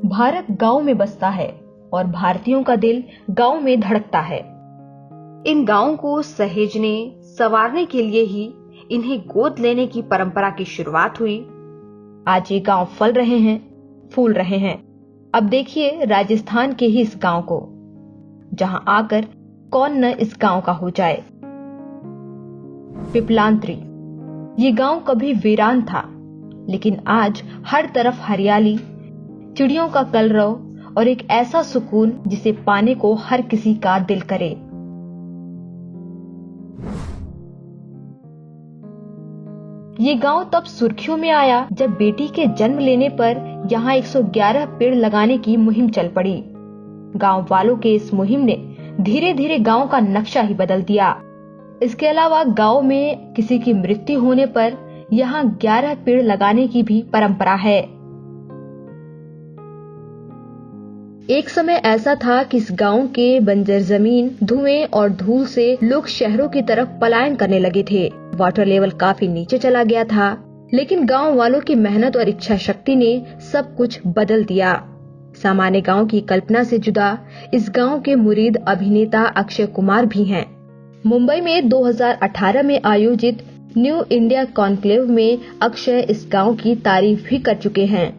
भारत गांव में बसता है और भारतीयों का दिल गांव में धड़कता है। इन गांवों को सहेजने, संवारने के लिए ही इन्हें गोद लेने की परंपरा की शुरुआत हुई। आज ये गांव फल रहे हैं, फूल रहे हैं। अब देखिए राजस्थान के ही इस गांव को, जहां आकर कौन न इस गांव का हो जाए। पिपलांत्री। ये गांव कभी वीरान था, लेकिन आज हर तरफ हरियाली, चिड़ियों का कलरव और एक ऐसा सुकून जिसे पाने को हर किसी का दिल करे। ये गांव तब सुर्खियों में आया जब बेटी के जन्म लेने पर यहाँ 111 पेड़ लगाने की मुहिम चल पड़ी। गांव वालों के इस मुहिम ने धीरे धीरे गांव का नक्शा ही बदल दिया। इसके अलावा गांव में किसी की मृत्यु होने पर यहाँ 11 पेड़ लगाने की भी परंपरा है। एक समय ऐसा था कि इस गांव के बंजर जमीन, धुएं और धूल से लोग शहरों की तरफ पलायन करने लगे थे। वाटर लेवल काफी नीचे चला गया था, लेकिन गांव वालों की मेहनत और इच्छा शक्ति ने सब कुछ बदल दिया। सामान्य गांव की कल्पना से जुदा इस गांव के मुरीद अभिनेता अक्षय कुमार भी हैं। मुंबई में 2018 में आयोजित न्यू इंडिया कॉन्क्लेव में अक्षय इस गांव की तारीफ भी कर चुके हैं।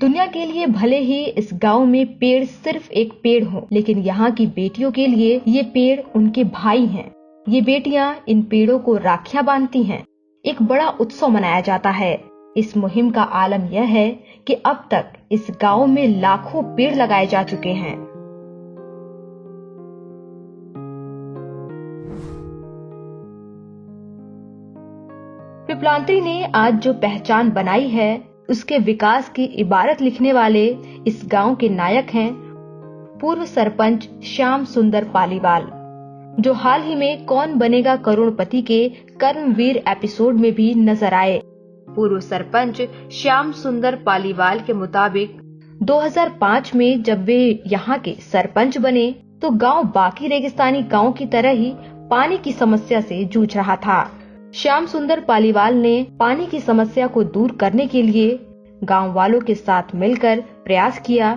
दुनिया के लिए भले ही इस गांव में पेड़ सिर्फ एक पेड़ हो, लेकिन यहाँ की बेटियों के लिए ये पेड़ उनके भाई हैं। ये बेटियां इन पेड़ों को राखियां बांधती हैं। एक बड़ा उत्सव मनाया जाता है। इस मुहिम का आलम यह है कि अब तक इस गांव में लाखों पेड़ लगाए जा चुके हैं। पिपलांत्री ने आज जो पहचान बनाई है, उसके विकास की इबारत लिखने वाले इस गांव के नायक हैं पूर्व सरपंच श्याम सुंदर पालीवाल, जो हाल ही में कौन बनेगा करोड़पति के कर्मवीर एपिसोड में भी नजर आए। पूर्व सरपंच श्याम सुंदर पालीवाल के मुताबिक 2005 में जब वे यहाँ के सरपंच बने तो गांव बाकी रेगिस्तानी गांव की तरह ही पानी की समस्या से जूझ रहा था। श्याम सुंदर पालीवाल ने पानी की समस्या को दूर करने के लिए गांव वालों के साथ मिलकर प्रयास किया।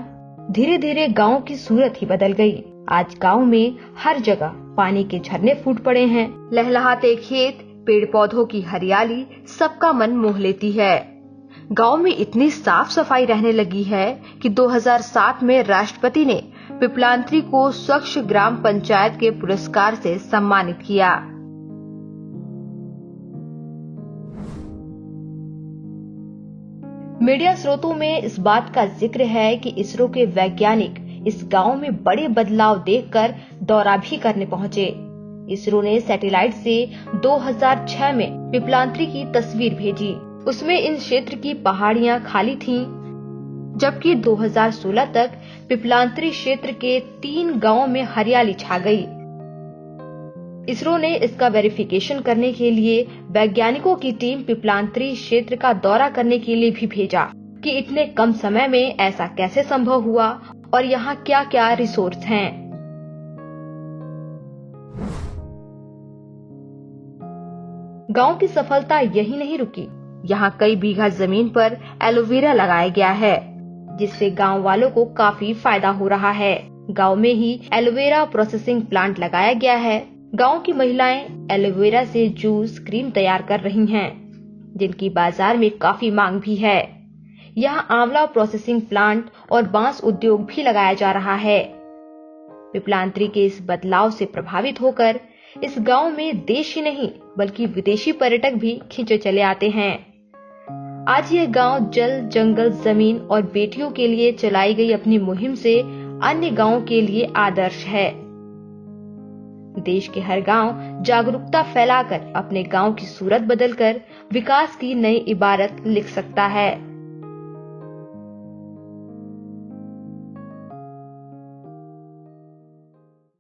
धीरे धीरे गांव की सूरत ही बदल गई। आज गांव में हर जगह पानी के झरने फूट पड़े हैं। लहलहाते खेत, पेड़ पौधों की हरियाली सबका मन मोह लेती है। गांव में इतनी साफ सफाई रहने लगी है कि 2007 में राष्ट्रपति ने पिपलांत्री को स्वच्छ ग्राम पंचायत के पुरस्कार से सम्मानित किया। मीडिया स्रोतों में इस बात का जिक्र है कि इसरो के वैज्ञानिक इस गांव में बड़े बदलाव देखकर दौरा भी करने पहुंचे। इसरो ने सैटेलाइट से 2006 में पिपलांत्री की तस्वीर भेजी। उसमें इन क्षेत्र की पहाड़ियां खाली थीं, जबकि 2016 तक पिपलांत्री क्षेत्र के 3 गांवों में हरियाली छा गई। इसरो ने इसका वेरिफिकेशन करने के लिए वैज्ञानिकों की टीम पिपलांत्री क्षेत्र का दौरा करने के लिए भी भेजा कि इतने कम समय में ऐसा कैसे संभव हुआ और यहाँ क्या क्या रिसोर्स हैं। गांव की सफलता यही नहीं रुकी। यहाँ कई बीघा जमीन पर एलोवेरा लगाया गया है, जिससे गांव वालों को काफी फायदा हो रहा है। गांव में ही एलोवेरा प्रोसेसिंग प्लांट लगाया गया है। गांव की महिलाएं एलोवेरा से जूस, क्रीम तैयार कर रही हैं, जिनकी बाजार में काफी मांग भी है। यहाँ आंवला प्रोसेसिंग प्लांट और बांस उद्योग भी लगाया जा रहा है। पिपलांत्री के इस बदलाव से प्रभावित होकर इस गांव में देश ही नहीं बल्कि विदेशी पर्यटक भी खींचे चले आते हैं। आज यह गांव जल, जंगल, जमीन और बेटियों के लिए चलाई गई अपनी मुहिम से अन्य गांवों के लिए आदर्श है। देश के हर गांव जागरूकता फैलाकर अपने गांव की सूरत बदलकर विकास की नई इबारत लिख सकता है।